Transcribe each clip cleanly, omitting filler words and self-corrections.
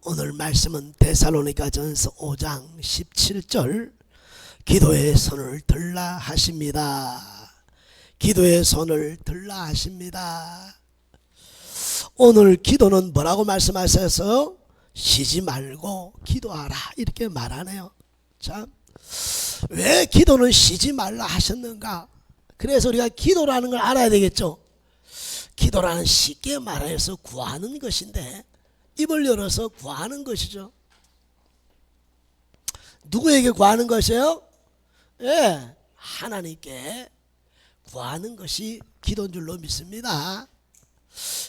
오늘 말씀은 데살로니가전서 5장 17절 기도의 손을 들라 하십니다. 기도의 손을 들라 하십니다. 오늘 기도는 뭐라고 말씀하셔서 쉬지 말고 기도하라 이렇게 말하네요. 참, 왜 기도는 쉬지 말라 하셨는가? 그래서 우리가 기도라는 걸 알아야 되겠죠. 기도라는 쉽게 말해서 구하는 것인데 입을 열어서 구하는 것이죠. 누구에게 구하는 것이에요? 예, 하나님께 구하는 것이 기도인 줄로 믿습니다.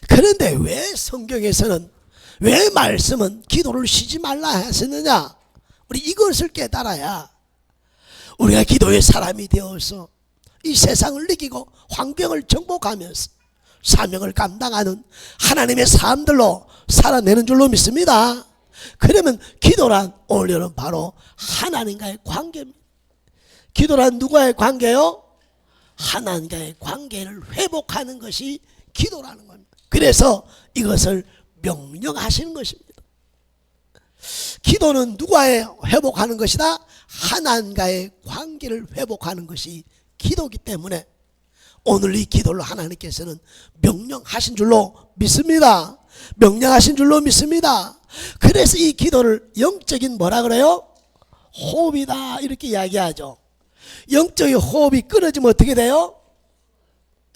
그런데 왜 성경에서는, 왜 말씀은 기도를 쉬지 말라 하셨느냐? 우리 이것을 깨달아야 우리가 기도의 사람이 되어서 이 세상을 이기고 환경을 정복하면서 사명을 감당하는 하나님의 사람들로 살아내는 줄로 믿습니다. 그러면 기도란 오늘은 바로 하나님과의 관계입니다. 기도란 누구와의 관계요? 하나님과의 관계를 회복하는 것이 기도라는 겁니다. 그래서 이것을 명령하시는 것입니다. 기도는 누구와의 회복하는 것이다? 하나님과의 관계를 회복하는 것이 기도이기 때문에 오늘 이 기도를 하나님께서는 명령하신 줄로 믿습니다. 명령하신 줄로 믿습니다. 그래서 이 기도를 영적인 뭐라 그래요? 호흡이다 이렇게 이야기하죠. 영적인 호흡이 끊어지면 어떻게 돼요?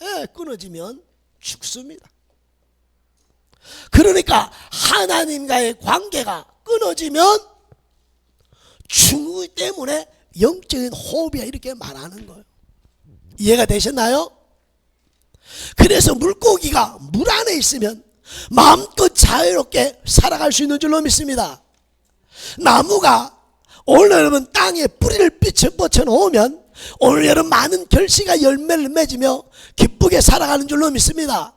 예, 끊어지면 죽습니다. 그러니까 하나님과의 관계가 끊어지면 죽기 때문에 영적인 호흡이야 이렇게 말하는 거예요. 이해가 되셨나요? 그래서 물고기가 물 안에 있으면 마음껏 자유롭게 살아갈 수 있는 줄로 믿습니다. 나무가 올 여름은 땅에 뿌리를 뻗쳐 놓으면 올 여름 많은 결실과 열매를 맺으며 기쁘게 살아가는 줄로 믿습니다.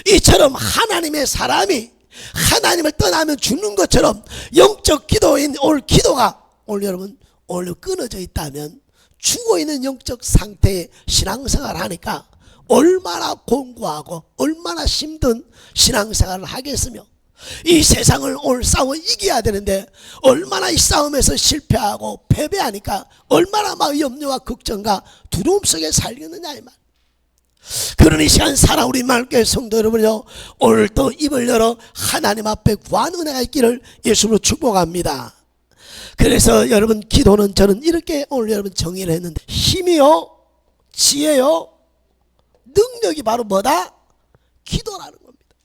이처럼 하나님의 사람이 하나님을 떠나면 죽는 것처럼 영적 기도인 올 기도가 올 여러분 오늘 끊어져 있다면 죽어있는 영적 상태의 신앙생활을 하니까 얼마나 공고하고 얼마나 힘든 신앙생활을 하겠으며 이 세상을 오늘 싸워 이겨야 되는데 얼마나 이 싸움에서 실패하고 패배하니까 얼마나 막 염려와 걱정과 두려움 속에 살겠느냐 이 말. 그러니 이 시간 살아 우리 말교회 성도 여러분요, 오늘도 입을 열어 하나님 앞에 구하는 은혜가 있기를 예수로 축복합니다. 그래서 여러분 기도는 저는 이렇게 오늘 여러분 정의를 했는데 힘이요 지혜요 능력이 바로 뭐다? 기도라는 겁니다.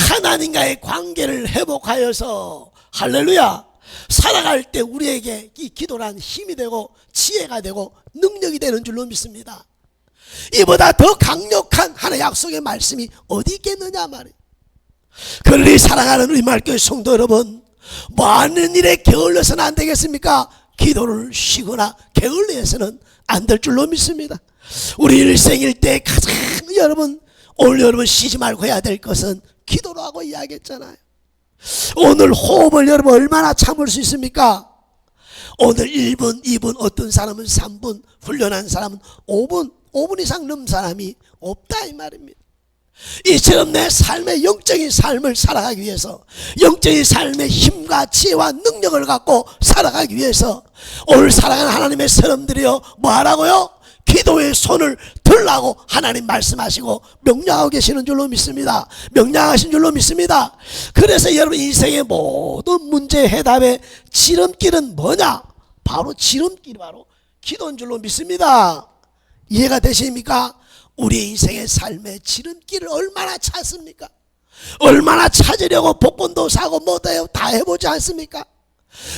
하나님과의 관계를 회복하여서 할렐루야 살아갈 때 우리에게 이 기도란 힘이 되고 지혜가 되고 능력이 되는 줄로 믿습니다. 이보다 더 강력한 하나의 약속의 말씀이 어디 있겠느냐 말이에요. 그러니 사랑하는 우리 말교회 성도 여러분, 많은 일에 게을러서는 안 되겠습니까? 기도를 쉬거나 게을러서는 안 될 줄로 믿습니다. 우리 일생일 때 가장 오늘 여러분 쉬지 말고 해야 될 것은 기도라고 이야기했잖아요. 오늘 호흡을 여러분 얼마나 참을 수 있습니까? 오늘 1분, 2분, 어떤 사람은 3분, 훈련한 사람은 5분 이상 넘는 사람이 없다 이 말입니다. 이처럼 내 삶의 영적인 삶을 살아가기 위해서 영적인 삶의 힘과 지혜와 능력을 갖고 살아가기 위해서 오늘 살아가는 하나님의 사람들이요 뭐하라고요? 기도의 손을 들라고 하나님 말씀하시고 명령하고 계시는 줄로 믿습니다. 명령하신 줄로 믿습니다. 그래서 여러분 인생의 모든 문제 해답의 지름길은 뭐냐? 바로 지름길이 바로 기도인 줄로 믿습니다. 이해가 되십니까? 우리 인생의 삶의 지름길을 얼마나 찾습니까? 얼마나 찾으려고 복권도 사고 뭐도 다 해보지 않습니까?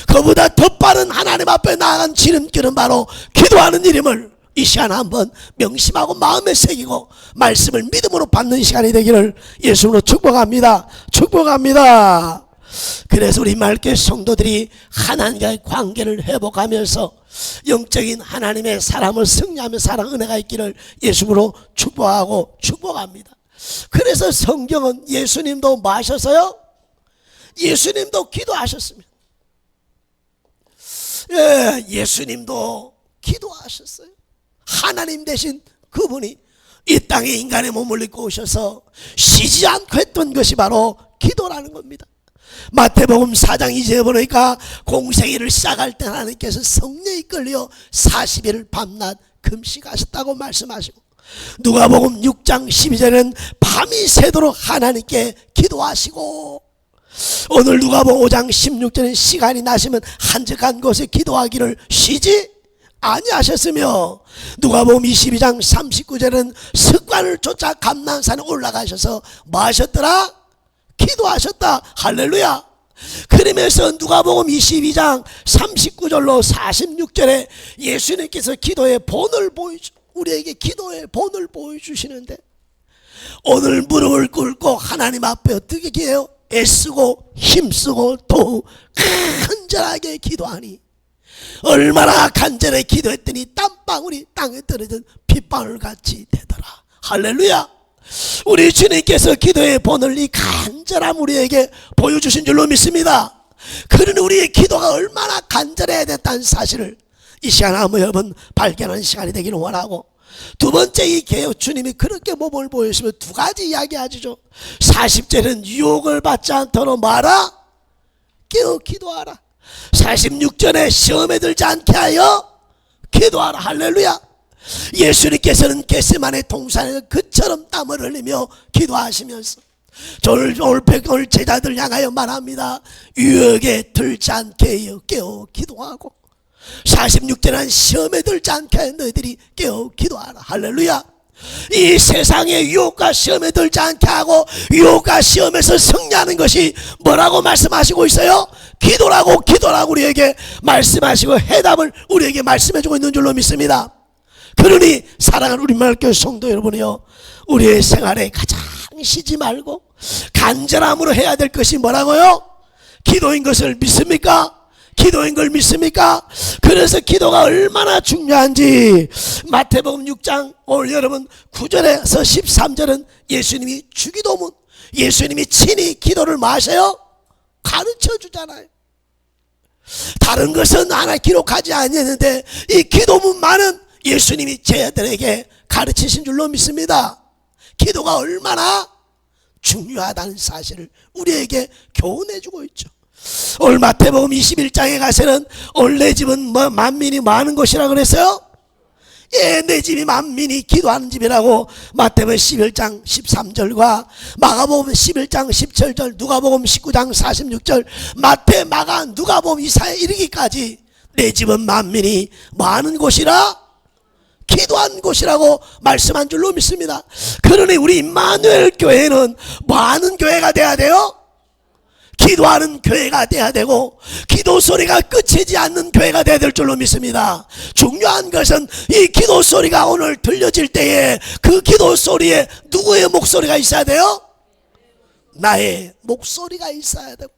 그보다 더 빠른 하나님 앞에 나아간 지름길은 바로 기도하는 일임을 이 시간 한번 명심하고 마음에 새기고 말씀을 믿음으로 받는 시간이 되기를 예수로 축복합니다. 축복합니다. 그래서 우리 말교회 성도들이 하나님과의 관계를 회복하면서 영적인 하나님의 사람을 승리하며 살아가는 은혜가 있기를 예수로 축복하고 축복합니다. 그래서 성경은 예수님도 뭐 하셨어요? 예수님도 기도하셨습니다. 예, 예수님도 기도하셨어요. 하나님 대신 그분이 이 땅에 인간의 몸을 입고 오셔서 쉬지 않고 했던 것이 바로 기도라는 겁니다. 마태복음 4장 2절에 보니까 공생애를 시작할 때 하나님께서 성령이 끌려 40일 밤낮 금식하셨다고 말씀하시고, 누가복음 6장 12절에는 밤이 새도록 하나님께 기도하시고, 오늘 누가복음 5장 16절에 시간이 나시면 한적한 곳에 기도하기를 쉬지 아니하셨으며, 누가복음 22장 39절에는 습관을 쫓아 감난산에 올라가셔서 뭐 하셨더라? 기도하셨다. 할렐루야. 그러면서 누가복음 22장 39절로 46절에 예수님께서 기도의 본을 우리에게 기도의 본을 보여주시는데, 오늘 무릎을 꿇고 하나님 앞에 어떻게 해요? 애쓰고 힘쓰고 또 간절하게 기도하니, 얼마나 간절히 기도했더니 땀방울이 땅에 떨어진 핏방울 같이 되더라. 할렐루야. 우리 주님께서 기도의 본을 이 간절함 우리에게 보여주신 줄로 믿습니다. 그러니 우리의 기도가 얼마나 간절해야 됐다는 사실을 이 시간 한번 여러분 발견하는 시간이 되기를 원하고, 두 번째, 이 개혁 주님이 그렇게 몸을 보여주시면 두 가지 이야기하시죠. 40절은 유혹을 받지 않도록 말아 깨어 기도하라. 46절에 시험에 들지 않게 하여 기도하라. 할렐루야. 예수님께서는 겟세마네 동산에서 그처럼 땀을 흘리며 기도하시면서 오늘 제자들 향하여 말합니다. 유혹에 들지 않게 깨어 기도하고, 46절은 시험에 들지 않게 하여 너희들이 깨어 기도하라. 할렐루야. 이 세상의 유혹과 시험에 들지 않게 하고 유혹과 시험에서 승리하는 것이 뭐라고 말씀하시고 있어요? 기도라고 우리에게 말씀하시고 해답을 우리에게 말씀해주고 있는 줄로 믿습니다. 그러니 사랑하는 우리 마을교회 성도 여러분이요, 우리의 생활에 가장 쉬지 말고 간절함으로 해야 될 것이 뭐라고요? 기도인 것을 믿습니까? 기도인 걸 믿습니까? 그래서 기도가 얼마나 중요한지 마태복음 6장 오늘 여러분 9절에서 13절은 예수님이 주기도문, 예수님이 친히 기도를 마셔요? 가르쳐 주잖아요. 다른 것은 하나 기록하지 않았는데 이 기도문만은 예수님이 제자들에게 가르치신 줄로 믿습니다. 기도가 얼마나 중요하다는 사실을 우리에게 교훈해주고 있죠. 오늘 마태복음 21장에 가서는 오늘 내 집은 만민이 많은 곳이라 그랬어요? 예, 내 집이 만민이 기도하는 집이라고 마태복음 11장 13절과 마가복음 11장 17절, 누가복음 19장 46절, 마태, 마가, 누가복음 이사야 이르기까지 내 집은 만민이 많은 곳이라 기도한 곳이라고 말씀한 줄로 믿습니다. 그러니 우리 임마누엘 교회는 많은 교회가 돼야 돼요? 기도하는 교회가 돼야 되고, 기도 소리가 끝이지 않는 교회가 돼야 될 줄로 믿습니다. 중요한 것은 이 기도 소리가 오늘 들려질 때에 그 기도 소리에 누구의 목소리가 있어야 돼요? 나의 목소리가 있어야 되고,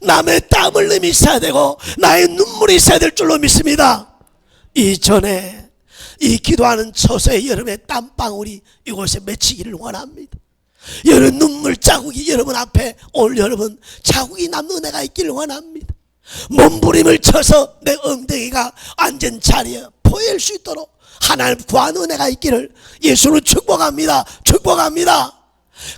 남의 땀 흘림이 있어야 되고, 나의 눈물이 있어야 될 줄로 믿습니다. 이전에 이 기도하는 처소에 여러분의 땀방울이 이곳에 맺히기를 원합니다. 여러분 눈물 자국이 여러분 앞에 오늘 여러분 자국이 남는 은혜가 있기를 원합니다. 몸부림을 쳐서 내 엉덩이가 앉은 자리에 보일 수 있도록 하나님 구하는 은혜가 있기를 예수로 축복합니다. 축복합니다.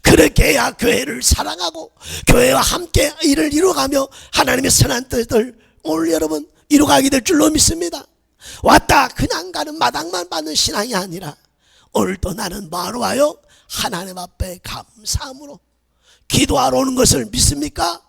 그렇게 해야 교회를 사랑하고 교회와 함께 일을 이루어가며 하나님의 선한 뜻을 오늘 여러분 이루어가게 될 줄로 믿습니다. 왔다 그냥 가는 마당만 받는 신앙이 아니라 오늘도 나는 뭐하러 와요? 하나님 앞에 감사함으로 기도하러 오는 것을 믿습니까?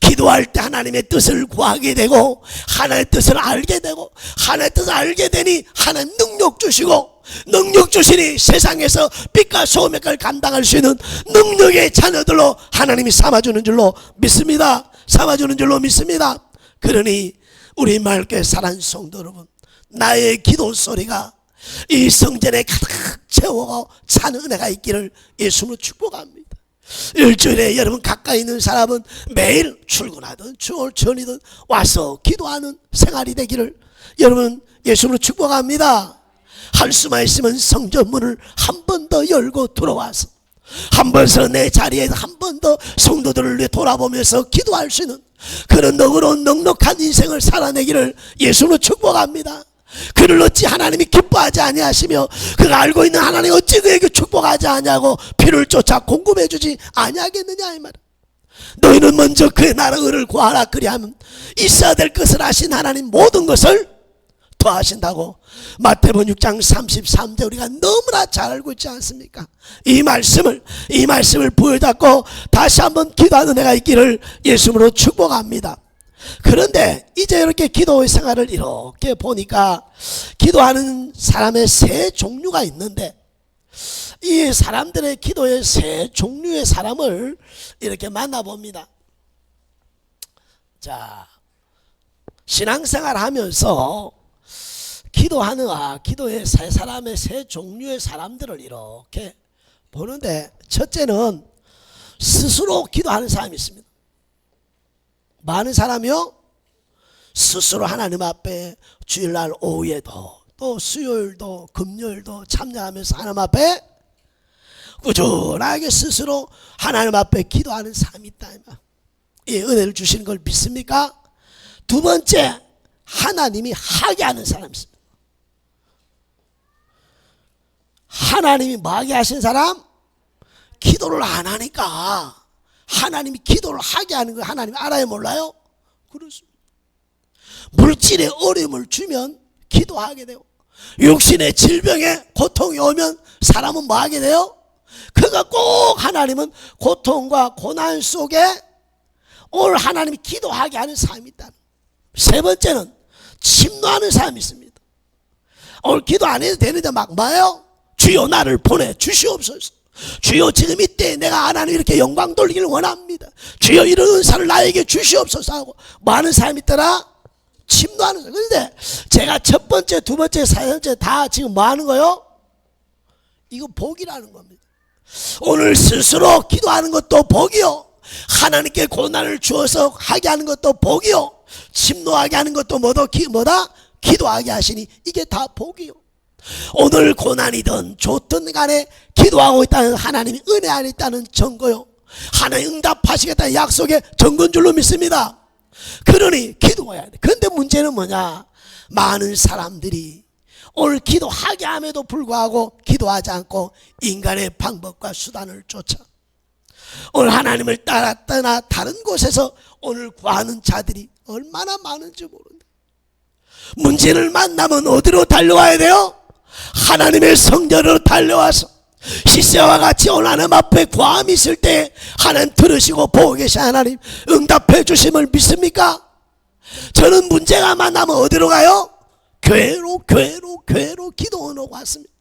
기도할 때 하나님의 뜻을 구하게 되고 하나님의 뜻을 알게 되고 하나님의 뜻을 알게 되니 하나님 능력 주시고, 능력 주시니 세상에서 빛과 소금의 걸 감당할 수 있는 능력의 자녀들로 하나님이 삼아주는 줄로 믿습니다. 삼아주는 줄로 믿습니다. 그러니 우리 마을교회 사랑하는 성도 여러분, 나의 기도 소리가 이 성전에 가득 채워가 차는 은혜가 있기를 예수로 축복합니다. 일주일에 여러분 가까이 있는 사람은 매일 출근하든 전이든 와서 기도하는 생활이 되기를 여러분 예수로 축복합니다. 할 수만 있으면 성전 문을 한 번 더 열고 들어와서 한 번 더 내 자리에 한 번 더 성도들을 위해 돌아보면서 기도할 수 있는 그런 너그러운 넉넉한 인생을 살아내기를 예수로 축복합니다. 그를 어찌 하나님이 기뻐하지 아니하시며 그가 알고 있는 하나님 어찌 그에게 축복하지 아니하고 피를 쫓아 공급해 주지 아니하겠느냐 이 말. 너희는 먼저 그의 나라를 구하라. 그리하면 있어야 될 것을 아신 하나님 모든 것을 더하신다고 마태복음 6장 33절 우리가 너무나 잘 알고 있지 않습니까? 이 말씀을 부여잡고 다시 한번 기도하는 은혜가 있기를 예수님으로 축복합니다. 그런데 이제 이렇게 기도의 생활을 이렇게 보니까 기도하는 사람의 세 종류가 있는데, 이 사람들의 기도의 세 종류의 사람을 이렇게 만나봅니다. 자, 신앙생활 하면서 기도의 세 사람의 세 종류의 사람들을 이렇게 보는데, 첫째는 스스로 기도하는 사람이 있습니다. 많은 사람이요, 스스로 하나님 앞에 주일날 오후에도 또 수요일도 금요일도 참여하면서 하나님 앞에 꾸준하게 스스로 하나님 앞에 기도하는 사람이 있다. 이 은혜를 주시는 걸 믿습니까? 두 번째, 하나님이 하게 하는 사람이 있습니다. 하나님이 뭐하게 하신 사람? 기도를 안 하니까 하나님이 기도를 하게 하는 걸 하나님 알아요, 몰라요? 그렇습니다. 물질의 어려움을 주면 기도하게 되고, 육신의 질병에 고통이 오면 사람은 뭐하게 돼요? 그가 꼭 하나님은 고통과 고난 속에 오늘 하나님이 기도하게 하는 사람이 있다. 세 번째는 침노하는 사람이 있습니다. 오늘 기도 안 해도 되는데 막 뭐예요? 주여 나를 보내주시옵소서. 주여 지금 이때 내가 하나님 이렇게 영광 돌리기를 원합니다. 주여 이런 은사를 나에게 주시옵소서 하고 많은 사람이 있더라? 침노하는 사람. 그런데 제가 첫 번째, 두 번째, 세 번째 다 지금 뭐 하는 거요? 이거 복이라는 겁니다. 오늘 스스로 기도하는 것도 복이요, 하나님께 고난을 주어서 하게 하는 것도 복이요, 침노하게 하는 것도 뭐다? 기도하게 하시니 이게 다 복이요. 오늘 고난이든 좋든 간에 기도하고 있다는 하나님이 은혜 안에 있다는 증거요, 하나님 응답하시겠다는 약속의 증거인 줄로 믿습니다. 그러니 기도해야 돼. 그런데 문제는 뭐냐? 많은 사람들이 오늘 기도하게 함에도 불구하고 기도하지 않고 인간의 방법과 수단을 쫓아 오늘 하나님을 따라 떠나 다른 곳에서 오늘 구하는 자들이 얼마나 많은지 모른다. 문제를 만나면 어디로 달려와야 돼요? 하나님의 성전으로 달려와서 시세와 같이 오늘 하나님 앞에 구함이 있을 때 하나님 들으시고 보고 계신 하나님 응답해 주심을 믿습니까? 저는 문제가 만나면 어디로 가요? 교회로 기도하러 왔습니다.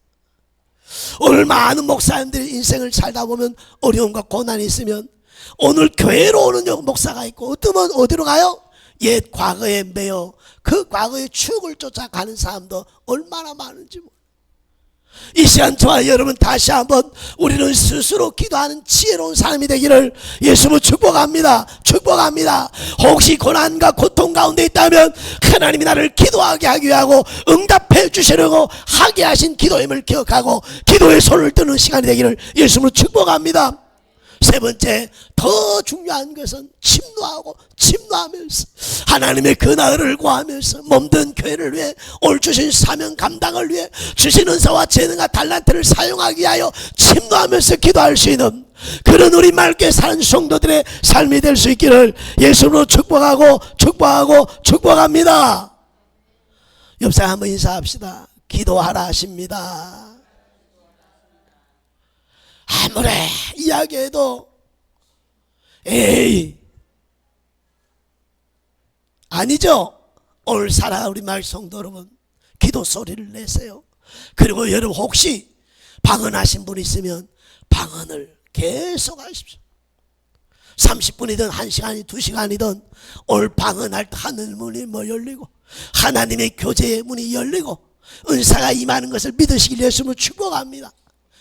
오늘 많은 목사님들이 인생을 살다 보면 어려움과 고난이 있으면 오늘 교회로 오는 목사가 있고, 어쩌면 어디로 가요? 옛 과거에 매여 그 과거의 추억을 쫓아가는 사람도 얼마나 많은지 몰라요. 이 시간 저와 여러분 다시 한번 우리는 스스로 기도하는 지혜로운 사람이 되기를 예수님은 축복합니다. 혹시 고난과 고통 가운데 있다면 하나님이 나를 기도하게 하기 위하고 응답해 주시려고 하게 하신 기도임을 기억하고 기도의 손을 뜨는 시간이 되기를 예수님은 축복합니다. 세 번째, 더 중요한 것은 침노하면서 하나님의 그 나라를 구하면서 몸든 교회를 위해 오늘 주신 사명 감당을 위해 주신 은사와 재능과 달란트를 사용하기 위하여 침노하면서 기도할 수 있는 그런 우리 맑게 사는 성도들의 삶이 될 수 있기를 예수님으로 축복합니다. 옆 사람 한번 인사합시다. 기도하라 하십니다. 아무리 이야기해도 에이 아니죠. 오늘 살아 우리 말 성도 여러분, 기도 소리를 내세요. 그리고 여러분 혹시 방언하신 분 있으면 방언을 계속 하십시오. 30분이든 1시간이든 2시간이든 오늘 방언할 때 하늘 문이 열리고 하나님의 교제의 문이 열리고 은사가 임하는 것을 믿으시길 예수님을 축복합니다.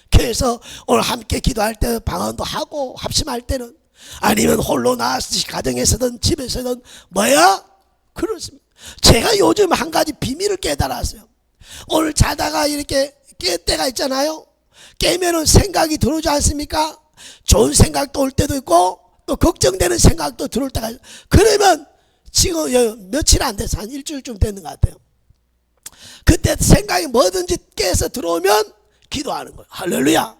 그래서 오늘 함께 기도할 때 방언도 하고 합심할 때는 아니면 홀로 나와서 가정에서든 집에서든 그렇습니다. 제가 요즘 한 가지 비밀을 깨달았어요. 오늘 자다가 이렇게 깰 때가 있잖아요. 깨면은 생각이 들어오지 않습니까? 좋은 생각도 올 때도 있고 또 걱정되는 생각도 들어올 때가 있어요. 그러면 지금 며칠 안 돼서 한 일주일쯤 되는 것 같아요. 그때 생각이 뭐든지 깨서 들어오면 기도하는 거예요. 할렐루야.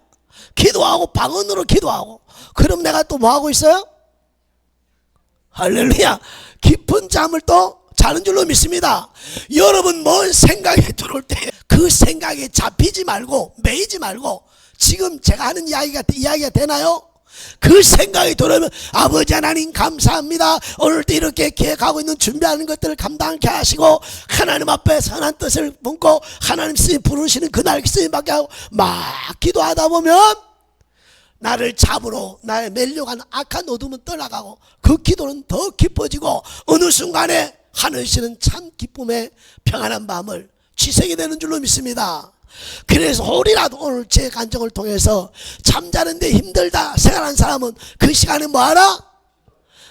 기도하고 방언으로 기도하고. 그럼 내가 또 뭐 하고 있어요? 할렐루야. 깊은 잠을 또 자는 줄로 믿습니다. 여러분 뭔 생각이 들어올 때 그 생각에 잡히지 말고 매이지 말고, 지금 제가 하는 이야기가 되나요? 그 생각이 들어오면 아버지 하나님 감사합니다. 오늘도 이렇게 계획하고 있는 준비하는 것들을 감당케 하시고 하나님 앞에 선한 뜻을 품고 하나님 쓰임 부르시는 그날 쓰임 받게 하고 막 기도하다 보면 나를 잡으러 나의 매려고 하는 악한 어둠은 떠나가고 그 기도는 더 깊어지고 어느 순간에 하늘시는 참 기쁨의 평안한 밤을 지새게 되는 줄로 믿습니다. 그래서 혹이라도 오늘 제 간증을 통해서 잠자는데 힘들다 생각하는 사람은 그 시간에 뭐하라?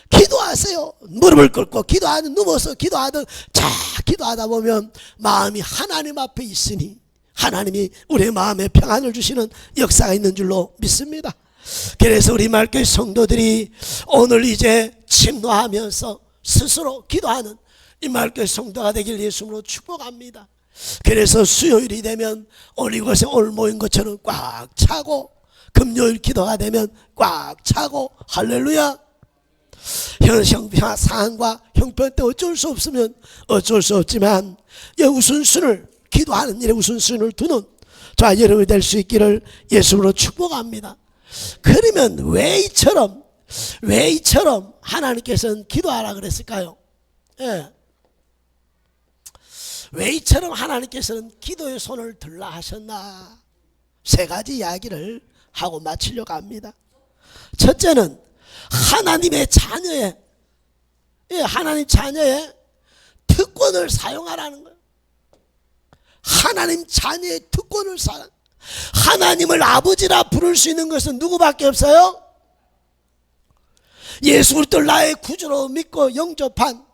기도하세요. 무릎을 꿇고 기도하든 누워서 기도하든 자 기도하다 보면 마음이 하나님 앞에 있으니 하나님이 우리의 마음에 평안을 주시는 역사가 있는 줄로 믿습니다. 그래서 우리 말교회 성도들이 오늘 이제 침노하면서 스스로 기도하는 이 말교회 성도가 되길 예수님으로 축복합니다. 그래서 수요일이 되면 오늘 이곳에 오늘 모인 것처럼 꽉 차고, 금요일 기도가 되면 꽉 차고, 할렐루야. 상황과 형편 때 어쩔 수 없으면 어쩔 수 없지만 우선순을 기도하는 일에 우선순을 두는 자 여러분이 될 수 있기를 예수님으로 축복합니다. 그러면 왜 이처럼 하나님께서는 기도하라 그랬을까요? 예. 왜 이처럼 하나님께서는 기도의 손을 들라 하셨나? 세 가지 이야기를 하고 마치려고 합니다. 첫째는 하나님의 자녀의 하나님 자녀의 특권을 사용하라는 거예요. 하나님 자녀의 특권을 사용. 하나님을 아버지라 부를 수 있는 것은 누구밖에 없어요? 예수 그리스도를 나의 구주로 믿고 영접한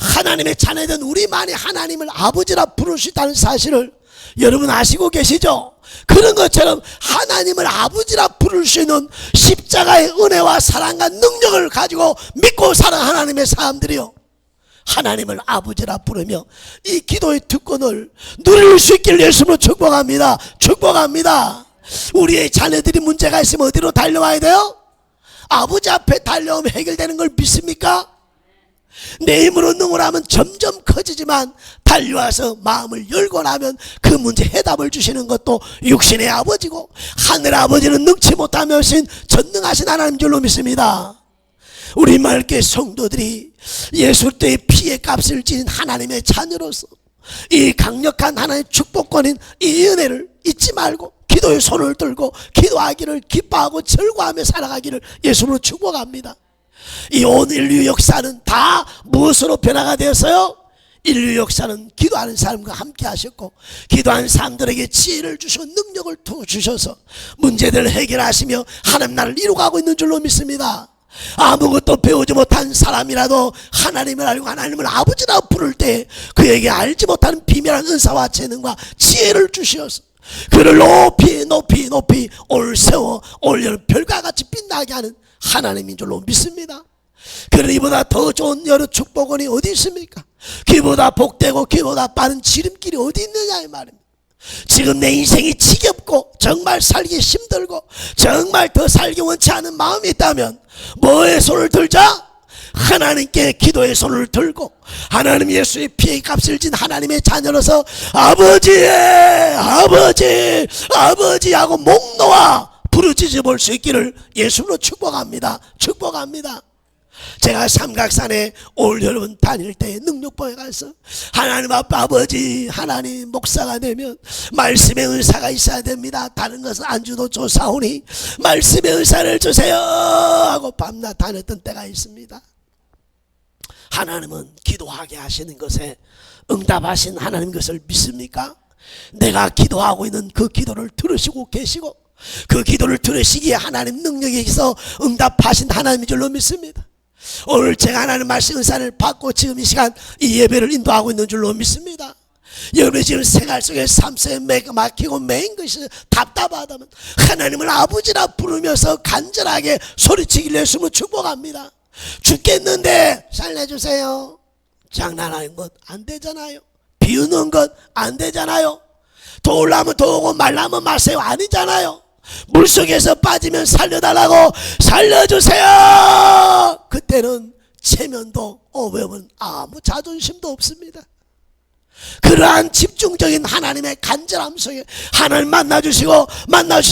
하나님의 자녀된 우리만이 하나님을 아버지라 부를 수 있다는 사실을 여러분 아시고 계시죠? 그런 것처럼 하나님을 아버지라 부를 수 있는 십자가의 은혜와 사랑과 능력을 가지고 믿고 사는 하나님의 사람들이요, 하나님을 아버지라 부르며 이 기도의 특권을 누릴 수 있기를 예수님으로 축복합니다. 축복합니다. 우리의 자녀들이 문제가 있으면 어디로 달려와야 돼요? 아버지 앞에 달려오면 해결되는 걸 믿습니까? 내 힘으로 능으로 점점 커지지만 달려와서 마음을 열고 나면 그 문제 해답을 주시는 것도 육신의 아버지고 하늘 아버지는 능치 못하며 신 전능하신 하나님 줄로 믿습니다. 우리 말교회 성도들이 예수 그리스도의 피의 값을 지닌 하나님의 자녀로서 이 강력한 하나님의 축복권인 이 은혜를 잊지 말고 기도의 손을 들고 기도하기를 기뻐하고 절구하며 살아가기를 예수로 축복합니다. 이 온 인류 역사는 다 무엇으로 변화가 되었어요? 인류 역사는 기도하는 사람과 함께 하셨고 기도하는 사람들에게 지혜를 주시고 능력을 주셔서 문제들을 해결하시며 하나님 나라를 이루어가고 있는 줄로 믿습니다. 아무것도 배우지 못한 사람이라도 하나님을 알고 하나님을 아버지라 부를 때 그에게 알지 못하는 비밀한 은사와 재능과 지혜를 주시어서 그를 높이 높이 높이 올세워 올려 별과 같이 빛나게 하는 하나님인 줄로 믿습니다. 그러니 이보다 더 좋은 여러 축복원이 어디 있습니까? 그보다 복되고 그보다 빠른 지름길이 어디 있느냐 이 말입니다. 지금 내 인생이 지겹고 정말 살기 힘들고 정말 더 살기 원치 않은 마음이 있다면 뭐의 손을 들자? 하나님께 기도의 손을 들고 하나님 예수의 피의 값을 진 하나님의 자녀로서 아버지 아버지 아버지 하고 목 놓아 부르짖어 볼 수 있기를 예수로 축복합니다. 축복합니다. 제가 삼각산에 올 여러분 다닐 때 능력봉에 가서 하나님 아버지 하나님 목사가 되면 말씀의 은사가 있어야 됩니다. 다른 것은 안주도 조사오니 말씀의 은사를 주세요 하고 밤낮 다녔던 때가 있습니다. 하나님은 기도하게 하시는 것에 응답하신 하나님 것을 믿습니까? 내가 기도하고 있는 그 기도를 들으시고 계시고 그 기도를 들으시기에 하나님 능력에 있어 응답하신 하나님인 줄로 믿습니다. 오늘 제가 하나님 말씀 은사를 받고 지금 이 시간 이 예배를 인도하고 있는 줄로 믿습니다. 여러분이 지금 생활 속에 삶 속에 막히고 매인 것이 답답하다면 하나님을 아버지라 부르면서 간절하게 소리치기를 했으면 축복합니다. 죽겠는데 살려주세요. 장난하는 것 안 되잖아요. 비우는 것 안 되잖아요. 도우려면 도우고 말라면 마세요 아니잖아요. 물속에서 빠지면 살려달라고 살려주세요. 그때는 체면도 오해면 아무 자존심도 없습니다. 그러한 집중적인 하나님의 간절함 속에 하나님 만나주신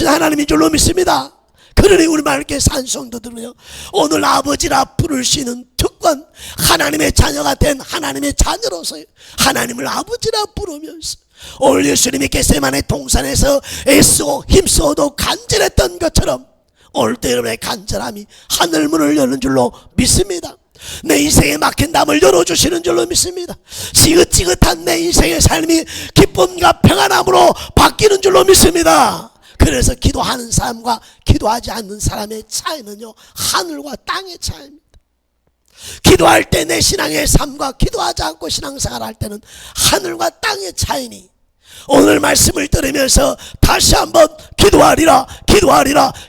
하나님인 줄로 믿습니다. 그러니 우리 말께 산성도들은요, 오늘 아버지라 부를 수 있는 특권, 하나님의 자녀가 된 하나님의 자녀로서 하나님을 아버지라 부르면서 오늘 예수님이 겟세마네 동산에서 애쓰고 힘써도 간절했던 것처럼 오늘도 여러분의 간절함이 하늘문을 여는 줄로 믿습니다. 내 인생에 막힌 담을 열어주시는 줄로 믿습니다. 지긋지긋한 내 인생의 삶이 기쁨과 평안함으로 바뀌는 줄로 믿습니다. 그래서 기도하는 사람과 기도하지 않는 사람의 차이는요, 하늘과 땅의 차이입니다. 기도할 때 내 신앙의 삶과 기도하지 않고 신앙생활 할 때는 하늘과 땅의 차이니, 오늘 말씀을 들으면서 다시 한번 기도하리라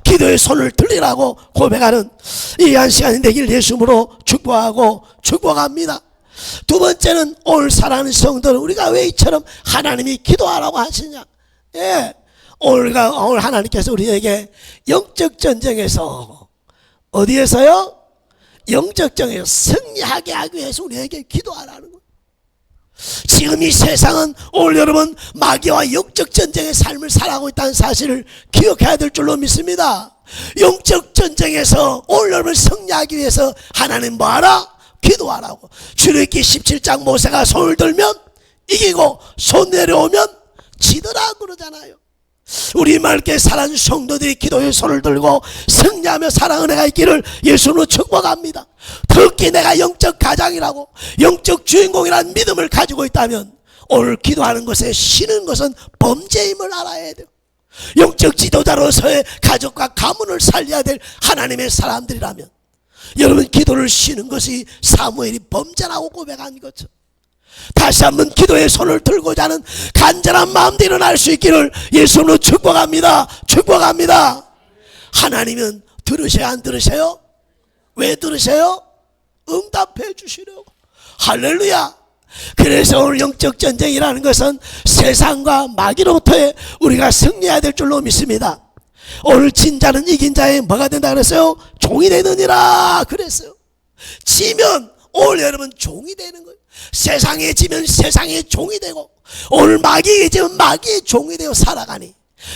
기도의 손을 들리라고 고백하는 이 한 시간이 되길 예수님으로 축복합니다. 두 번째는 오늘 사랑하는 성도는 우리가 왜 이처럼 하나님이 기도하라고 하시냐. 오늘 하나님께서 우리에게 영적 전쟁에서, 어디에서요? 영적 전쟁에서 승리하게 하기 위해서 우리에게 기도하라는 거예요. 지금 이 세상은 오늘 여러분 마귀와 영적 전쟁의 삶을 살아가고 있다는 사실을 기억해야 될 줄로 믿습니다. 영적 전쟁에서 오늘 여러분 승리하기 위해서 하나님 뭐하라? 기도하라고. 출애굽기 17장 모세가 손을 들면 이기고 손 내려오면 지더라 그러잖아요. 우리 맑게 사랑하는 성도들이 기도의 손을 들고 승리하며 사랑 은혜가 있기를 예수님으로 축복합니다. 특히 내가 영적 가장이라고, 영적 주인공이라는 믿음을 가지고 있다면 오늘 기도하는 것에 쉬는 것은 범죄임을 알아야 돼요. 영적 지도자로서의 가족과 가문을 살려야 될 하나님의 사람들이라면 여러분 기도를 쉬는 것이 사무엘이 범죄라고 고백한 것처럼 다시 한번 기도의 손을 들고자 하는 간절한 마음도 일어날 수 있기를 예수님으로 축복합니다. 하나님은 들으셔야 안 들으세요? 왜 들으세요? 응답해 주시려고. 할렐루야. 그래서 오늘 영적 전쟁이라는 것은 세상과 마귀로부터의 우리가 승리해야 될 줄로 믿습니다. 오늘 진자는 이긴 자의 뭐가 된다 그랬어요? 종이 되느니라 그랬어요. 지면 오늘 여러분 종이 되는 거예요. 세상에 지면 세상의 종이 되고, 오늘 마귀에 지면 마귀의 종이 되어 살아가니,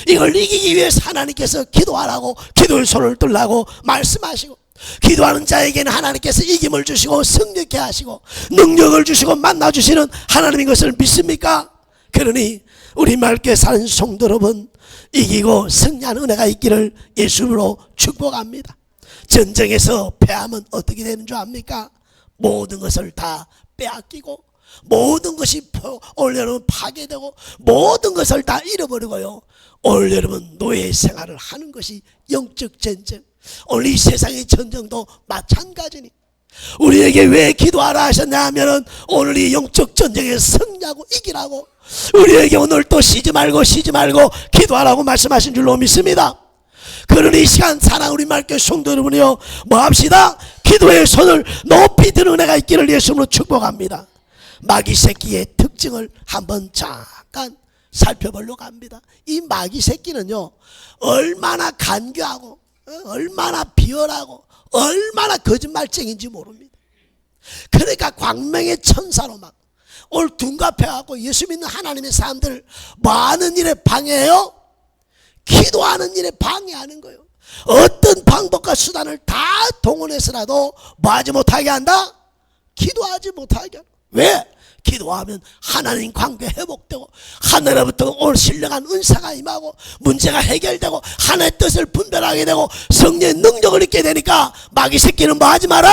이걸 이기기 위해서 하나님께서 기도하라고, 기도의 손을 들라고 말씀하시고, 기도하는 자에게는 하나님께서 이김을 주시고 승리케 하시고 능력을 주시고 만나주시는 하나님인 것을 믿습니까? 그러니 우리 맑게 사는 성도 여러분, 이기고 승리하는 은혜가 있기를 예수님으로 축복합니다. 전쟁에서 패하면 어떻게 되는 줄 압니까? 모든 것을 다 빼앗기고, 모든 것이 오늘 여러분 파괴되고, 모든 것을 다 잃어버리고요, 오늘 여러분 노예 생활을 하는 것이 영적 전쟁. 오늘 이 세상의 전쟁도 마찬가지니 우리에게 왜 기도하라 하셨냐 하면은 오늘 이 영적 전쟁에서 승리하고 이기라고, 우리에게 오늘 또 쉬지 말고 기도하라고 말씀하신 줄로 믿습니다. 그러니 이 시간 사랑 우리 맑게 성도 여러분이요, 뭐 합시다? 기도의 손을 높이 드는 은혜가 있기를 예수님으로 축복합니다. 마귀 새끼의 특징을 한번 잠깐 살펴보려고 합니다. 이 마귀 새끼는요, 얼마나 간교하고 얼마나 비열하고 얼마나 거짓말쟁인지 모릅니다. 그러니까 광명의 천사로 막 오늘 둔갑해갖고 예수 믿는 하나님의 사람들을 뭐 하는 일에 방해해요? 기도하는 일에 방해하는 거예요. 어떤 방법과 수단을 다 동원해서라도 뭐 하지 못하게 한다? 기도하지 못하게 한다. 왜? 기도하면 하나님 관계 회복되고, 하늘로부터 올 신령한 은사가 임하고, 문제가 해결되고, 하나님의 뜻을 분별하게 되고, 성령의 능력을 잊게 되니까 마귀 새끼는 뭐 하지 마라?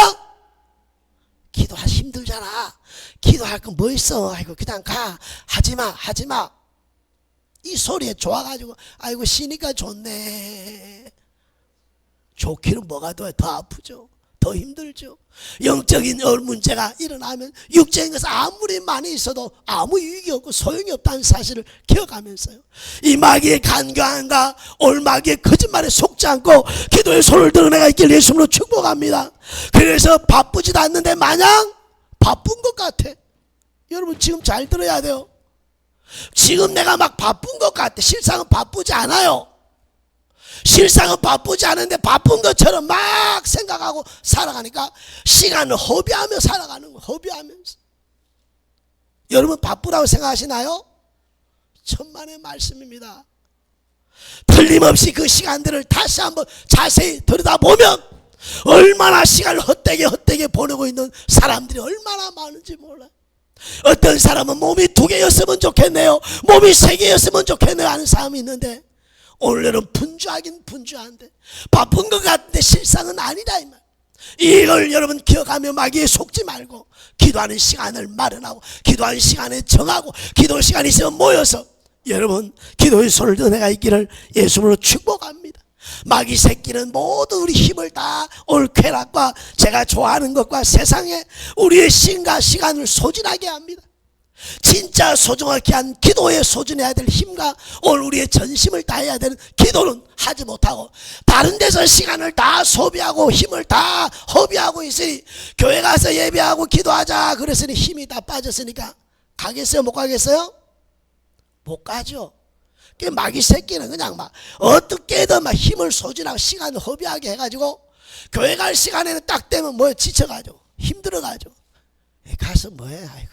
기도하기 힘들잖아. 기도할 거 뭐 있어? 아이고 그냥 가. 하지마. 이 소리에 좋아가지고 아이고 쉬니까 좋네. 좋기는 뭐가 더 아프죠. 더 힘들죠. 영적인 문제가 일어나면 육적인 것은 아무리 많이 있어도 아무 유익이 없고 소용이 없다는 사실을 기억하면서요, 이 마귀의 간교함과 올 마귀의 거짓말에 속지 않고 기도의 손을 드는 애가 있길 예수님으로 축복합니다. 그래서 바쁘지도 않는데 마냥 바쁜 것 같아. 여러분 지금 잘 들어야 돼요. 지금 내가 막 바쁜 것 같아. 실상은 바쁘지 않아요. 실상은 바쁘지 않은데 바쁜 것처럼 막 생각하고 살아가니까 시간을 허비하며 살아가는 거예요. 허비하면서. 여러분 바쁘다고 생각하시나요? 천만의 말씀입니다. 틀림없이 그 시간들을 다시 한번 자세히 들여다보면 얼마나 시간을 헛되게 보내고 있는 사람들이 얼마나 많은지 몰라요. 어떤 사람은 몸이 2개였으면 좋겠네요, 몸이 3개였으면 좋겠네요 하는 사람이 있는데, 오늘은 분주하긴 분주한데 바쁜 것 같은데 실상은 아니다 이 말. 이걸 여러분 기억하며 마귀에 속지 말고 기도하는 시간을 마련하고 기도하는 시간에 정하고 기도 시간이 있으면 모여서 여러분 기도의 손을 든 은혜가 있기를 예수님으로 축복합니다. 마귀 새끼는 모두 우리 힘을 다 올 쾌락과 제가 좋아하는 것과 세상에 우리의 신과 시간을 소진하게 합니다. 진짜 소중하게 한 기도에 소진해야 될 힘과 오늘 우리의 전심을 다해야 되는 기도는 하지 못하고 다른 데서 시간을 다 소비하고 힘을 다 허비하고 있으니, 교회 가서 예배하고 기도하자 그랬으니 힘이 다 빠졌으니까 가겠어요 못 가겠어요? 못 가죠. 그 마귀 새끼는 그냥 막 어떻게든 막 힘을 소진하고 시간을 허비하게 해가지고 교회 갈 시간에는 딱 되면 뭐에 지쳐가지고 힘들어가지고 가서 뭐해. 아이고.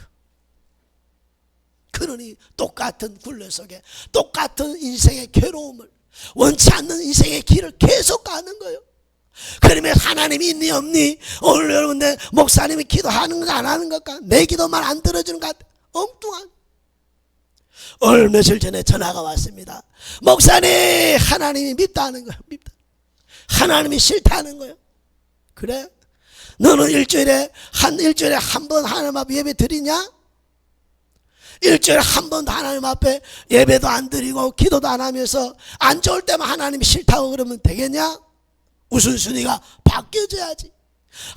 그러니 똑같은 굴레 속에 똑같은 인생의 괴로움을, 원치 않는 인생의 길을 계속 가는 거예요. 그러면 하나님이 있니 없니? 오늘 여러분들 목사님이 기도하는 거 안 하는 것까? 내 기도만 안 들어주는 것 같아. 엉뚱한. 오늘 며칠 전에 전화가 왔습니다. 목사님 하나님이 밉다는 거예요. 밉다. 하나님이 싫다는 거예요. 그래? 너는 일주일에 한 번 하나님 앞에 예배 드리냐? 일주일에 한 번도 하나님 앞에 예배도 안 드리고 기도도 안 하면서 안 좋을 때만 하나님이 싫다고 그러면 되겠냐? 우선순위가 바뀌어져야지.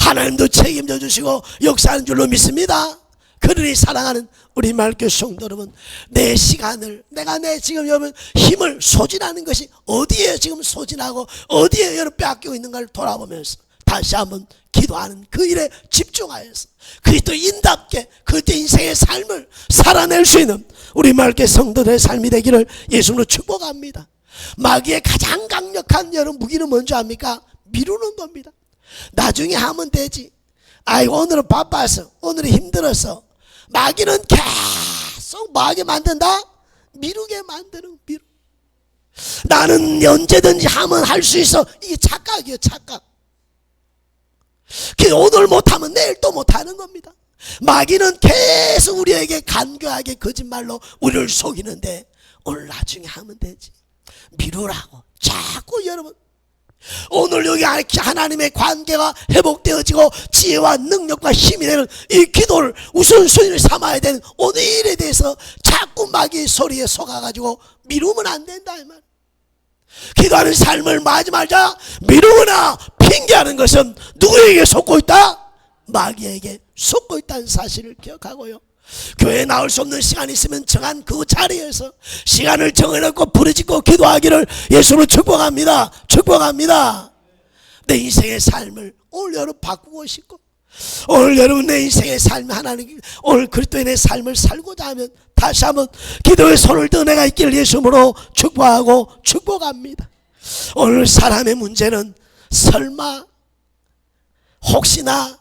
하나님도 책임져 주시고 역사하는 줄로 믿습니다. 그러니 사랑하는 우리 말교 성도 여러분, 내 시간을 내가 지금 여러분 힘을 소진하는 것이 어디에 지금 소진하고 어디에 여러분 빼앗기고 있는가를 돌아보면서 다시 한번 기도하는 그 일에 집중하여서 그리스도인답게 그리스도 인생의 삶을 살아낼 수 있는 우리 말교 성도들의 삶이 되기를 예수님으로 축복합니다. 마귀의 가장 강력한 여러분 무기는 뭔지 압니까? 미루는 겁니다. 나중에 하면 되지. 아이고 오늘은 바빠서, 오늘은 힘들어서. 마귀는 계속 마귀 만든다? 미루게 만드는 미루. 나는 언제든지 하면 할 수 있어. 이게 착각이에요, 착각. 오늘 못하면 내일 또 못하는 겁니다. 마귀는 계속 우리에게 간교하게 거짓말로 우리를 속이는데 오늘 나중에 하면 되지. 미루라고 자꾸 여러분. 오늘 여기 하나님의 관계가 회복되어지고 지혜와 능력과 힘이 되는 이 기도를 우선순위를 삼아야 되는 오늘 일에 대해서 자꾸 마귀의 소리에 속아가지고 미루면 안 된다 이 말. 기도하는 삶을 마지막에 미루거나 핑계하는 것은 누구에게 속고 있다? 마귀에게 속고 있다는 사실을 기억하고요. 교회에 나올 수 없는 시간이 있으면 정한 그 자리에서 시간을 정해놓고 부르짖고 기도하기를 예수로 축복합니다. 축복합니다. 내 인생의 삶을 오늘 여러분 바꾸고 싶고 오늘 여러분 내 인생의 삶 하나님 오늘 그리스도인의 삶을 살고자 하면 다시 한번 기도의 손을 든 은혜가 있기를 예수로 축복하고 축복합니다. 오늘 사람의 문제는 설마 혹시나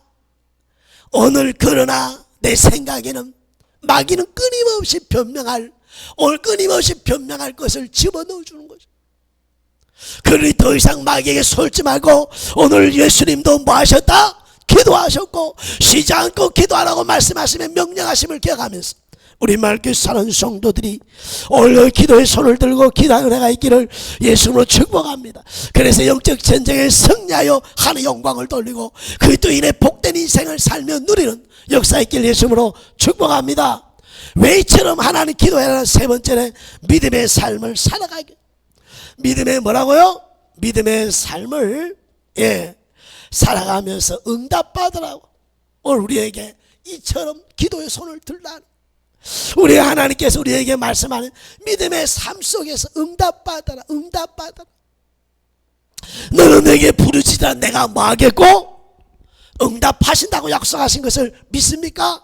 오늘 그러나 내 생각에는 마귀는 끊임없이 오늘 끊임없이 변명할 것을 집어넣어 주는 거죠. 그러니 더 이상 마귀에게 속지 말고 오늘 예수님도 뭐 하셨다? 기도하셨고 쉬지 않고 기도하라고 말씀하시며 명령하심을 기억하면서 우리 말교 사는 성도들이 오늘 기도의 손을 들고 기도하는 은혜가 있기를 예수님으로 축복합니다. 그래서 영적 전쟁에 승리하여 하나님의 영광을 돌리고 그리스도인의 복된 인생을 살며 누리는 역사 있기를 예수님으로 축복합니다. 왜 이처럼 하나님 기도해라? 세 번째는 믿음의 삶을 살아가게. 믿음의 뭐라고요? 믿음의 삶을 살아가면서 응답받으라고 오늘 우리에게 이처럼 기도의 손을 들라. 우리 하나님께서 우리에게 말씀하는 믿음의 삶 속에서 응답받아라. 응답받아라. 너는 내게 부르짖으라 내가 뭐 하겠고 응답하신다고 약속하신 것을 믿습니까?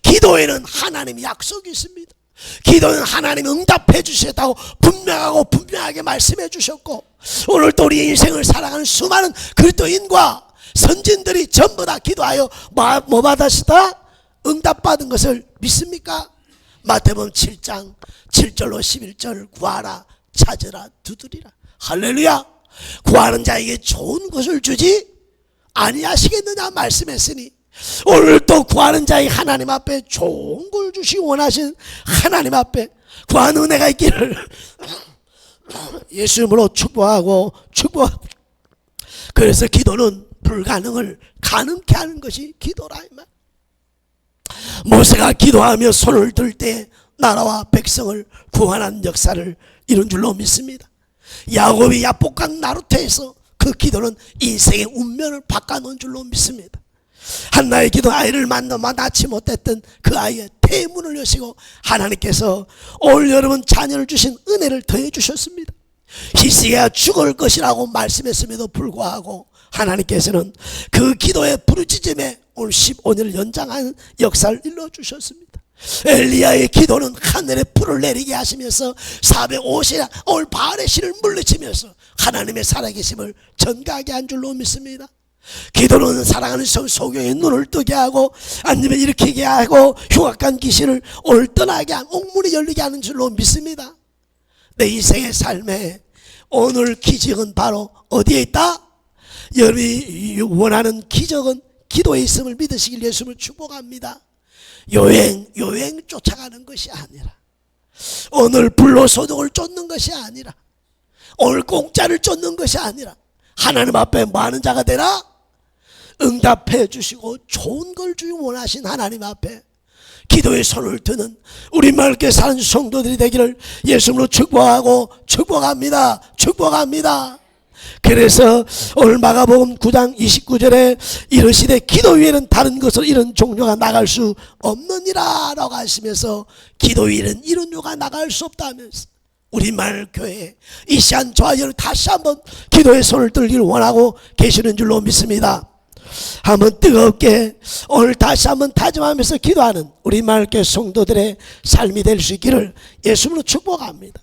기도에는 하나님이 약속이 있습니다. 기도는 하나님 응답해 주셨다고 분명하게 말씀해 주셨고, 오늘 또 우리 인생을 살아가는 수많은 그리스도인과 선진들이 전부 다 기도하여 뭐 받았다? 응답받은 것을 믿습니까? 마태복음 7장 7절로 11절, 구하라, 찾으라, 두드리라. 할렐루야. 구하는 자에게 좋은 것을 주지 아니하시겠느냐 말씀했으니, 오늘 또 구하는 자의 하나님 앞에 좋은 걸 주시기 원하신 하나님 앞에 구하는 은혜가 있기를 예수 이름으로 축복하고. 그래서 기도는 불가능을 가능케 하는 것이 기도라 이 말. 모세가 기도하며 손을 들 때 나라와 백성을 구원하는 역사를 이룬 줄로 믿습니다. 야곱이 야복강 나루터에서 그 기도는 인생의 운명을 바꿔놓은 줄로 믿습니다. 한나의 기도, 아이를 낳지 못했던 그 아이의 태문을 여시고 하나님께서 올 여름은 자녀를 주신 은혜를 더해 주셨습니다. 히스기야가 죽을 것이라고 말씀했음에도 불구하고 하나님께서는 그 기도의 부르짖음에 오늘 15년을 연장하는 역사를 일러주셨습니다. 엘리야의 기도는 하늘에 불을 내리게 하시면서 450일 올 바알의 신을 물리치면서 하나님의 살아계심을 전가하게 한 줄로 믿습니다. 기도는 사랑하는 성소경의 눈을 뜨게 하고 아니면 일으키게 하고 흉악한 귀신을 오늘 떠나게 하고 옥문이 열리게 하는 줄로 믿습니다. 내 인생의 삶에 오늘 기적은 바로 어디에 있다? 여러분이 원하는 기적은 기도에 있음을 믿으시길 예수님을 축복합니다. 요행 쫓아가는 것이 아니라, 오늘 불로소득을 쫓는 것이 아니라, 오늘 공짜를 쫓는 것이 아니라 하나님 앞에 많은 자가 되라 응답해 주시고 좋은 걸 주기 원하신 하나님 앞에 기도의 손을 드는 우리 맑게 사는 성도들이 되기를 예수님으로 축복합니다. 그래서 오늘 마가복음 9장 29절에 이르시되 기도 위에는 다른 것을 이런 종류가 나갈 수 없느니라 라고 하시면서 기도 위에는 이런 종류가 나갈 수 없다면서 우리 마을교회 이 시간 저와 여러분 다시 한번 기도의 손을 들기를 원하고 계시는 줄로 믿습니다. 한번 뜨겁게 오늘 다시 한번 다짐하면서 기도하는 우리 마을교회 성도들의 삶이 될 수 있기를 예수님으로 축복합니다.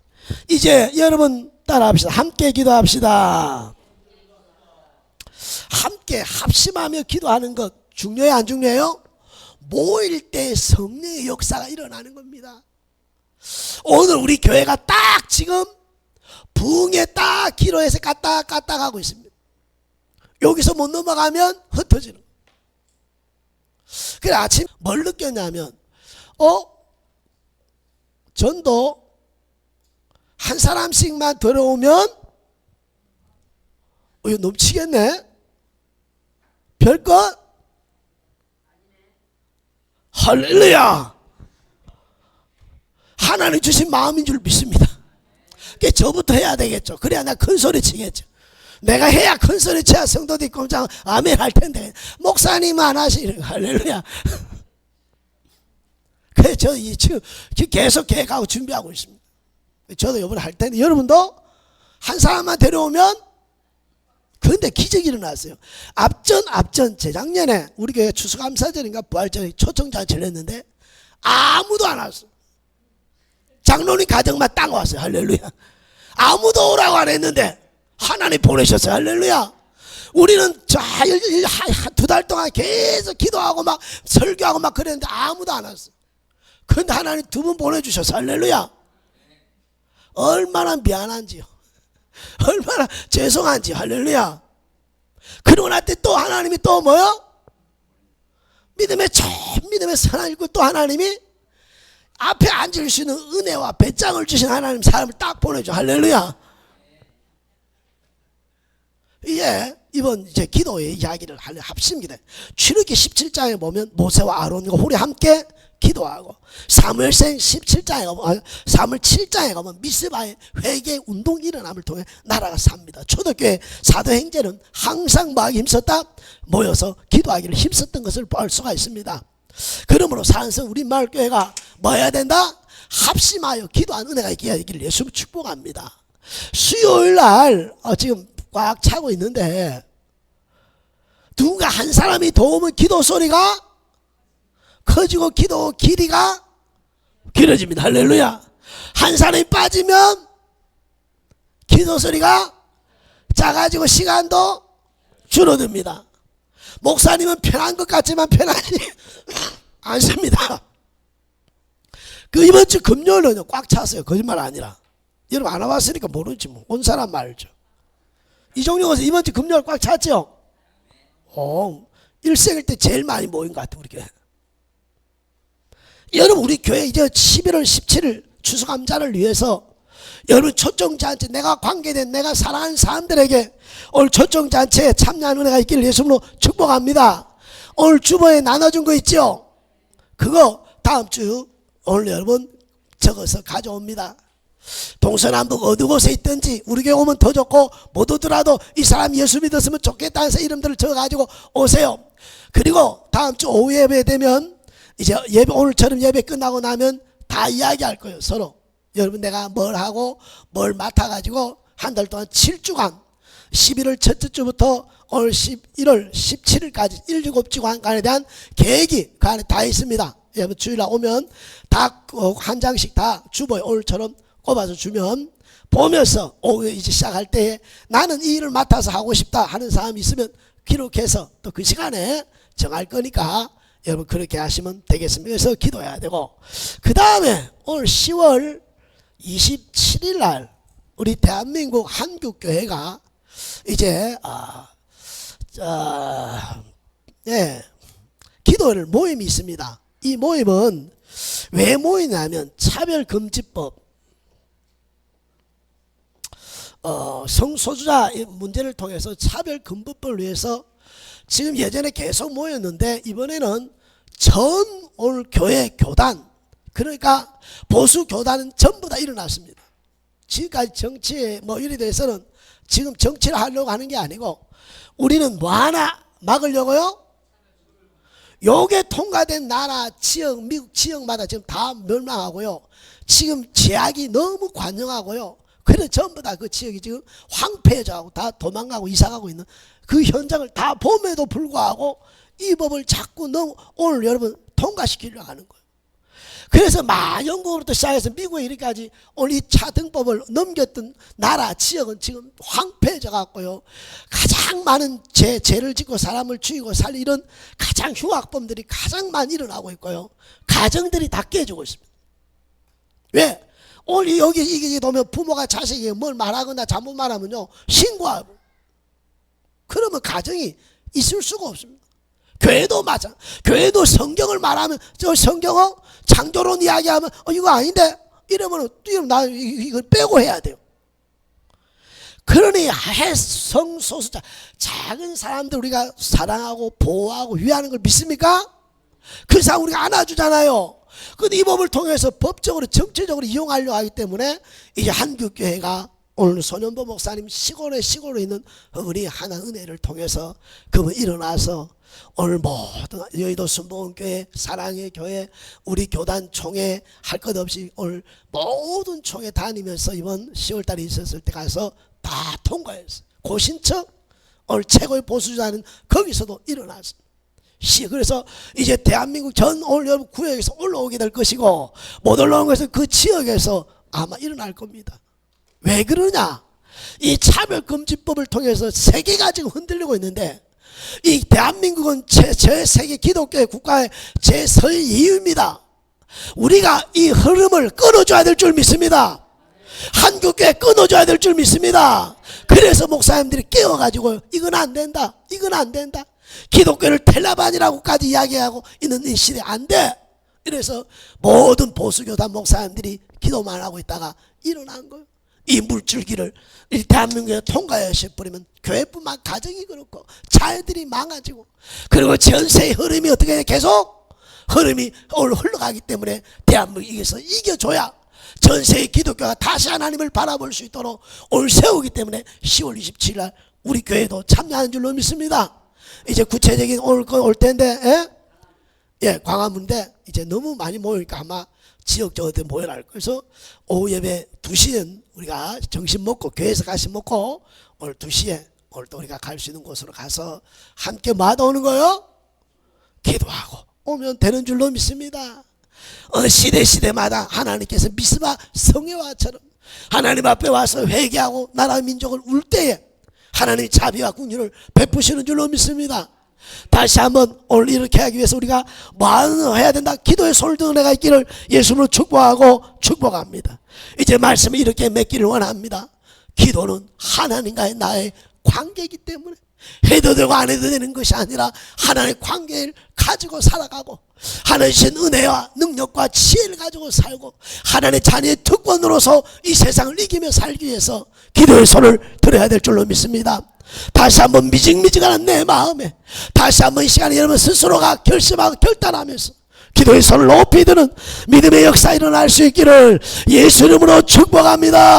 이제 여러분 따라합시다. 함께 기도합시다. 함께 합심하며 기도하는 것 중요해요, 안 중요해요? 모일 때 성령의 역사가 일어나는 겁니다. 오늘 우리 교회가 딱 지금 부흥에 딱 기도해서 까딱하고 있습니다. 여기서 못 넘어가면 흩어지는 거예요. 그래 아침 뭘 느꼈냐면 전도 한 사람씩만 들어오면 이거 넘치겠네. 별것 할렐루야. 하나님 주신 마음인 줄 믿습니다. 그게 저부터 해야 되겠죠. 그래야 나 큰 소리 치겠죠. 내가 해야 큰 소리 쳐야 성도들이 꼼짝 아멘 할 텐데 목사님 안 하시는 할렐루야. 그래 저 지금 계속 계획하고 준비하고 있습니다. 저도 이번에 할 텐데 여러분도 한 사람만 데려오면 그런데 기적이 일어났어요. 앞전 재작년에 우리 교회 추수감사절인가 부활절에 초청장치를 했는데 아무도 안 왔어. 장로님 가정만 딱 왔어요. 할렐루야. 아무도 오라고 안 했는데 하나님 보내셨어요. 할렐루야. 우리는 두 달 동안 계속 기도하고 막 설교하고 막 그랬는데 아무도 안 왔어. 그런데 하나님 두 분 보내주셨어요. 할렐루야. 얼마나 미안한지요. 얼마나 죄송한지. 할렐루야. 그러고 날 때 또 하나님이 또 뭐요? 믿음의 선한 일꾼 또 하나님이 앞에 앉을 수 있는 은혜와 배짱을 주신 하나님 사람을 딱 보내줘. 할렐루야. 이번 이제 기도의 이야기를 할 합심기대. 출애굽기 17장에 보면 모세와 아론과 홀이 함께 기도하고 사무엘상 17장에 사무엘 7장에 가면 미스바의 회개 운동이 일어남을 통해 나라가 삽니다. 초대교회 사도행전은 항상 막 힘썼다 모여서 기도하기를 힘썼던 것을 볼 수가 있습니다. 그러므로 사랑스러운 우리 마을교회가 뭐 해야 된다? 합심하여 기도하는 은혜가 있게 하기를 예수 축복합니다. 수요일날 지금 꽉 차고 있는데 누군가 한 사람이 도우면 기도 소리가 커지고 기도 길이가 길어집니다. 할렐루야. 한 사람이 빠지면 기도 소리가 작아지고 시간도 줄어듭니다. 목사님은 편한 것 같지만 편하지 않습니다. 그 이번 주 금요일은 꽉 찼어요. 거짓말 아니라. 여러분 안 와봤으니까 모르지 뭐. 온 사람 말죠. 이종용 교사 이번 주 금요일 꽉 찼죠? 일생일 때 제일 많이 모인 것 같아요. 우리 교회. 여러분 우리 교회 이제 11월 17일 추수감사를 위해서 여러분 초청잔치 내가 관계된 내가 사랑하는 사람들에게 오늘 초청잔치에 참여하는 은혜가 있기를 예수님으로 축복합니다. 오늘 주보에 나눠준 거 있죠? 그거 다음 주 오늘 여러분 적어서 가져옵니다. 동서남북 어느 곳에 있든지 우리 교회 오면 더 좋고 못 오더라도 이 사람 예수 믿었으면 좋겠다 해서 이름들을 적어가지고 오세요. 그리고 다음 주 오후 예배 되면 이제 예배 오늘처럼 예배 끝나고 나면 다 이야기할 거예요. 서로 여러분 내가 뭘 하고 뭘 맡아가지고 한 달 동안 7주간 11월 첫째 주부터 오늘 11월 17일까지 7주간에 대한 계획이 그 안에 다 있습니다. 여러분 주일날 오면 다 한 장씩 다 주보에 오늘처럼 꼽아서 주면 보면서 오후에 이제 시작할 때에 나는 이 일을 맡아서 하고 싶다 하는 사람이 있으면 기록해서 또 그 시간에 정할 거니까 여러분 그렇게 하시면 되겠습니다. 그래서 기도해야 되고 그 다음에 오늘 10월 27일 날 우리 대한민국 한국교회가 이제 기도를 모임이 있습니다. 이 모임은 왜 모이냐면 차별금지법 성소수자 문제를 통해서 차별금지법을 위해서 지금 예전에 계속 모였는데 이번에는 전 오늘 교회 교단 그러니까 보수 교단은 전부 다 일어났습니다. 지금까지 정치에 뭐 이래 대해서는 지금 정치를 하려고 하는 게 아니고 우리는 뭐 하나 막으려고요? 요게 통과된 나라 지역 미국 지역마다 지금 다 멸망하고요. 지금 제약이 너무 관영하고요. 그래서 전부 다 그 지역이 지금 황폐해져가고 다 도망가고 이사가고 있는 그 현장을 다 봄에도 불구하고 이 법을 자꾸 너무 오늘 여러분 통과시키려고 하는 거예요. 그래서 영국으로부터 시작해서 미국에 이렇게까지 오늘 이 차등법을 넘겼던 나라 지역은 지금 황폐해져 갖고요. 가장 많은 죄를 짓고 사람을 죽이고 살리 이런 가장 흉악범들이 가장 많이 일어나고 있고요. 가정들이 다 깨지고 있습니다. 왜? 오늘 여기 이게 오면 부모가 자식에게 뭘 말하거나 잘못 말하면요 신고하고 그러면 가정이 있을 수가 없습니다. 교회도 마찬가지. 교회도 성경을 말하면 저 성경어 창조론 이야기하면 이거 아닌데 이러면 나 이걸 빼고 해야 돼요. 그러니 성소수자 작은 사람들 우리가 사랑하고 보호하고 위하는 걸 믿습니까? 그 사람 우리가 안아주잖아요. 근데 이 법을 통해서 법적으로 정치적으로 이용하려고 하기 때문에 이제 한국교회가 오늘 손현보 목사님 시골에 있는 우리 하나 은혜를 통해서 그분 일어나서 오늘 모든 여의도 순복음교회 사랑의 교회 우리 교단 총회 할 것 없이 오늘 모든 총회 다니면서 이번 10월달에 있었을 때 가서 다 통과했어요. 고신처 오늘 최고의 보수자는 거기서도 일어났습니다. 그래서 이제 대한민국 전 오늘 여러분 구역에서 올라오게 될 것이고 못 올라오는 것은 그 지역에서 아마 일어날 겁니다. 왜 그러냐? 이 차별금지법을 통해서 세계가 지금 흔들리고 있는데 이 대한민국은 제3계 기독교의 국가의 제12위입니다. 우리가 이 흐름을 끊어줘야 될 줄 믿습니다. 한국교회 끊어줘야 될 줄 믿습니다. 그래서 목사님들이 깨워가지고 이건 안 된다. 이건 안 된다. 기독교를 텔라반이라고까지 이야기하고 있는 이 시대 안 돼. 이래서 모든 보수교단 목사님들이 기도만 하고 있다가 일어난 거예요. 이 물줄기를 대한민국에 통과해버리면 교회뿐만 가정이 그렇고 자녀들이 망가지고 그리고 전세의 흐름이 어떻게 계속 흐름이 흘러가기 때문에 대한민국에서 이겨줘야 전세의 기독교가 다시 하나님을 바라볼 수 있도록 오늘 세우기 때문에 10월 27일 날 우리 교회도 참여하는 줄로 믿습니다. 이제 구체적인 오늘 올 텐데 광화문인데 이제 너무 많이 모이니까 아마 지역적으로 모여날 거예요. 그래서 오후 예배 2시엔 우리가 점심 먹고 교회에서 간식 먹고 오늘 2시에 오늘 또 우리가 갈 수 있는 곳으로 가서 함께 마다 오는 거요? 기도하고 오면 되는 줄로 믿습니다. 시대마다 하나님께서 미스바 성회와처럼 하나님 앞에 와서 회개하고 나라 민족을 울 때에 하나님이 자비와 긍휼을 베푸시는 줄로 믿습니다. 다시 한번 오늘 이렇게 하기 위해서 우리가 뭐 해야 된다? 기도의 손을 드는 애가 있기를 예수님으로 축복하고 축복합니다. 이제 말씀을 이렇게 맺기를 원합니다. 기도는 하나님과의 나의 관계이기 때문에 해도 되고 안 해도 되는 것이 아니라 하나님의 관계를 가지고 살아가고 하나님의 은혜와 능력과 지혜를 가지고 살고 하나님의 자녀의 특권으로서 이 세상을 이기며 살기 위해서 기도의 손을 들어야 될 줄로 믿습니다. 다시 한번 미직미직하는 내 마음에 다시 한번 이 시간에 여러분 스스로가 결심하고 결단하면서 기도의 손을 높이 드는 믿음의 역사 일어날 수 있기를 예수 이름으로 축복합니다.